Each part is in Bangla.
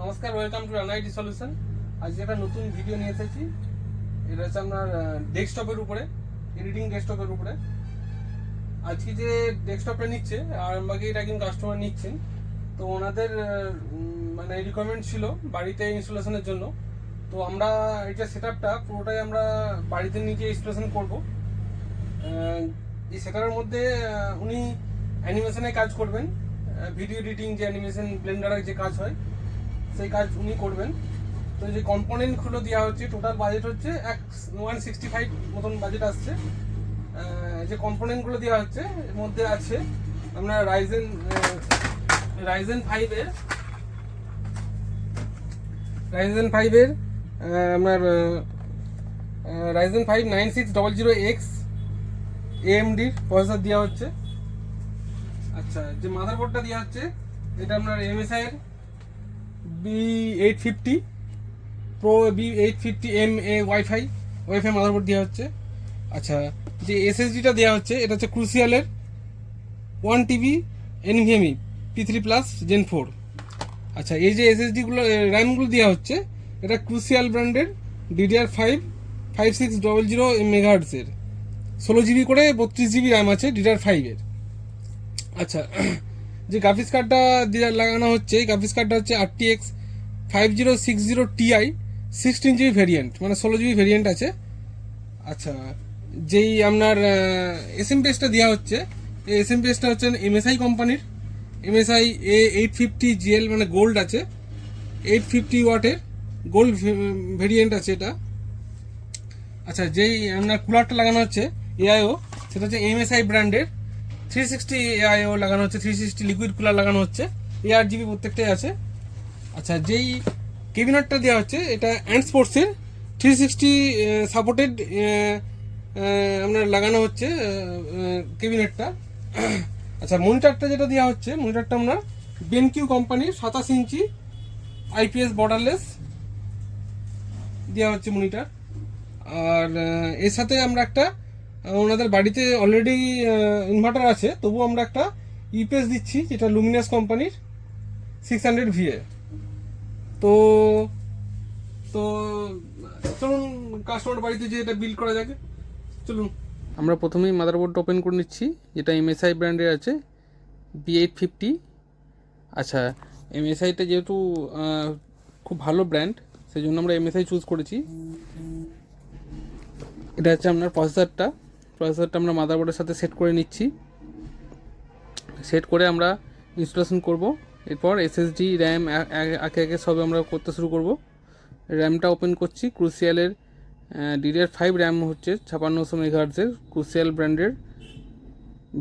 নমস্কার, ওয়েলকাম টু রানাইটি সলিউশন। আজকে একটা নতুন ভিডিও নিয়ে এসেছি। এটা হচ্ছে আপনার ডেস্কটপের উপরে, এডিটিং ডেস্কটপের উপরে। আজকে যে ডেস্কটপটা নিচ্ছে আর আমাকে এটা কিন্তু কাস্টমার নিচ্ছেন, তো ওনাদের মানে রিকোয়ারমেন্ট ছিল বাড়িতে ইনস্টলেশনের জন্য। তো আমরা এটা সেটআপটা পুরোটাই আমরা বাড়িতে নিজে ইনস্টলেশন করব। এই সেটআপের মধ্যে উনি অ্যানিমেশনে কাজ করবেন, ভিডিও এডিটিং, যে অ্যানিমেশন ব্লেন্ডারের যে কাজ হয় সেই কাজ উনি করবেন। তো যে কম্পোনেন্টগুলো দেওয়া হচ্ছে, টোটাল বাজেট হচ্ছে 165 মতন বাজেট আসছে। যে কম্পোনেন্টগুলো দেওয়া হচ্ছে এর মধ্যে আছে আপনার রাইজেন 5-এর আপনার রাইজেন 5 9600X AMD প্রসেসর দেওয়া হচ্ছে। আচ্ছা, যে মাদারবোর্ডটা দেওয়া হচ্ছে এটা আপনার MSI এর B850 pro B850MA wifi motherboard দেওয়া হচ্ছে। আচ্ছা, যে এসএসডিটা দেওয়া হচ্ছে এটা হচ্ছে ক্রুসিয়ালের 1 TB NVMe P3+ Gen 4। আচ্ছা, এই যে এসএসডিগুলো র্যামগুলো দেওয়া হচ্ছে এটা ক্রুসিয়াল ব্র্যান্ডের DDR5 5600 MHz এর 16 GB করে 32 GB র্যাম আছে DDR5-এর। আচ্ছা, যে গ্রাফিক্স কার্ডটা লাগানো হচ্ছে এই গ্রাফিক্স কার্ডটা হচ্ছে RTX 5060 Ti 16 GB ভেরিয়েন্ট, মানে 16 GB ভেরিয়েন্ট আছে। আচ্ছা, যেই আপনার এসএমপিএসটা দেওয়া হচ্ছে এই এসএমপিএসটা হচ্ছে MSI কোম্পানির MSI A850GL, মানে গোল্ড আছে, 850 ওয়াটের গোল্ড ভেরিয়েন্ট আছে এটা। আচ্ছা, যেই আপনার কুলারটা লাগানো হচ্ছে AIO, সেটা হচ্ছে MSI ব্র্যান্ডের 360 AIO লাগানো হচ্ছে, 360 লিকুইড কুলার লাগানো হচ্ছে, ARGB প্রত্যেকটাই আছে। আচ্ছা, যেই ক্যাবিনেটটা দেওয়া হচ্ছে এটা অ্যান্ড স্পোর্টসের 360 সাপোর্টেড আপনার লাগানো হচ্ছে ক্যাবিনেটটা। আচ্ছা, মনিটরটা যেটা দেওয়া হচ্ছে মনিটরটা আপনার বেনকিউ কোম্পানির 27 ইঞ্চি IPS বর্ডারলেস দেওয়া হচ্ছে মনিটর। আর এর সাথে আমরা একটা ওনাদের বাড়িতে অলরেডি ইনভার্টার আছে, তবু আমরা একটা ইপিএস দিচ্ছি যেটা লুমিনাস কোম্পানির 600VA। তো তো চলুন কাস্টমার বাড়িতে যে এটা বিল্ড করা যাবে, চলুন। আমরা প্রথমেই মাদারবোর্ডটা ওপেন করে নিচ্ছি, যেটা MSI ব্র্যান্ডের আছে B850। আচ্ছা, MSIটা যেহেতু খুব ভালো ব্র্যান্ড, সেই জন্য আমরা MSI চুজ করেছি। এটা হচ্ছে আপনার প্রসেসরটা আমরা মাদারবোর্ডের সাথে সেট করে নিচ্ছি। সেট করে আমরা ইনস্টলেশন করব। এরপর এসএসডি, র্যাম একে একে সব আমরা করতে শুরু করব। র্যামটা ওপেন করছি, ক্রুসিয়ালের DDR5 র্যাম হচ্ছে 5600 মেগাহার্টজের, ক্রুসিয়াল ব্র্যান্ডের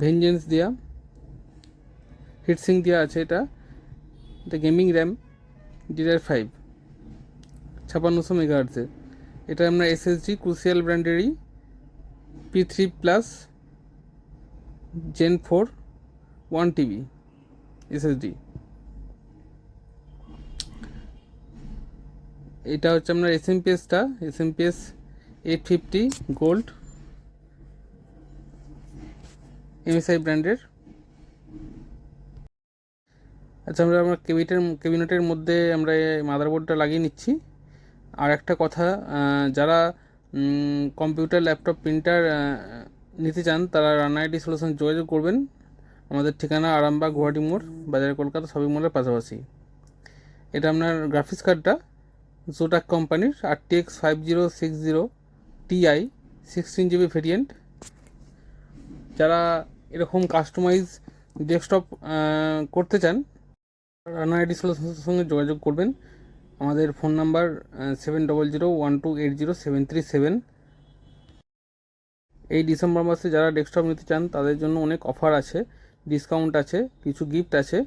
ভেঞ্জেন্স দেওয়া, হিটসিং দেওয়া আছে। এটা গেমিং র্যাম DDR5 5600 মেগাহার্টজের। এটা আমরা এসএসডি ক্রুসিয়াল ব্র্যান্ডেরই P3+ Gen 4 1 TB এসএসডি। এটা হচ্ছে আপনার এসএমপিএস 850 গোল্ড MSI ব্র্যান্ডের। আচ্ছা, আমরা ক্যাবিনেটের মধ্যে আমরা মাদারবোর্ডটা লাগিয়ে নিচ্ছি। আর একটা কথা, যারা কম্পিউটার, ল্যাপটপ, প্রিন্টার নিতে চান তারা রানাইটি সলিউশন যোগাযোগ করবেন। আমাদের ঠিকানা আরামবাগ, গুয়াহাটি মোড়, বাজার কলকাতা শপিং মলের পাশাপাশি। এটা আপনার গ্রাফিক্স কার্ডটা জোটাক কোম্পানির RTX 5060 Ti 16 GB ভেরিয়েন্ট। যারা এরকম কাস্টমাইজ ডেস্কটপ করতে চান রানাইটি সলিউশনের সঙ্গে যোগাযোগ করবেন। আমাদের ফোন নাম্বার 7001280737। এই ডিসেম্বর মাসে যারা ডেস্কটপ নিতে চান তাদের জন্য অনেক অফার আছে, ডিসকাউন্ট আছে, কিছু গিফট আছে।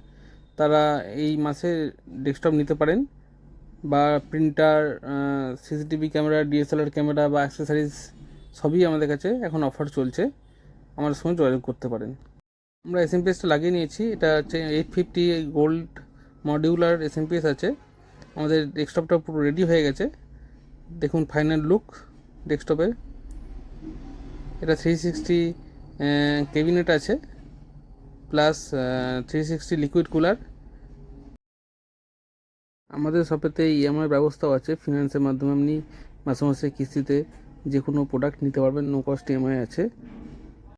তারা এই মাসে ডেস্কটপ নিতে পারেন, বা printer, CCTV camera, DSLR camera বা অ্যাক্সেসরিজ সবই আমাদের কাছে এখন অফার চলছে, আমাদের সঙ্গে যোগাযোগ করতে পারেন। আমরা এসএমপিএসটা লাগিয়ে নিয়েছি। এটা হচ্ছে 850 গোল্ড মডিউলার এসএমপিএস আছে। আমাদের ডেস্কটপটা পুরো রেডি হয়ে গেছে, দেখুন ফাইনাল লুক ডেস্কটপের। এটা 360 ক্যাবিনেট আছে, প্লাস 360 লিকুইড কুলার, আমাদের শপেতে ইএমআই ব্যবস্থাও আছে, ফিনান্সের মাধ্যমে আপনি মাসে মাসে কিস্তিতে যে কোনো প্রোডাক্ট নিতে পারবেন, নো কস্ট ইএমআই আছে।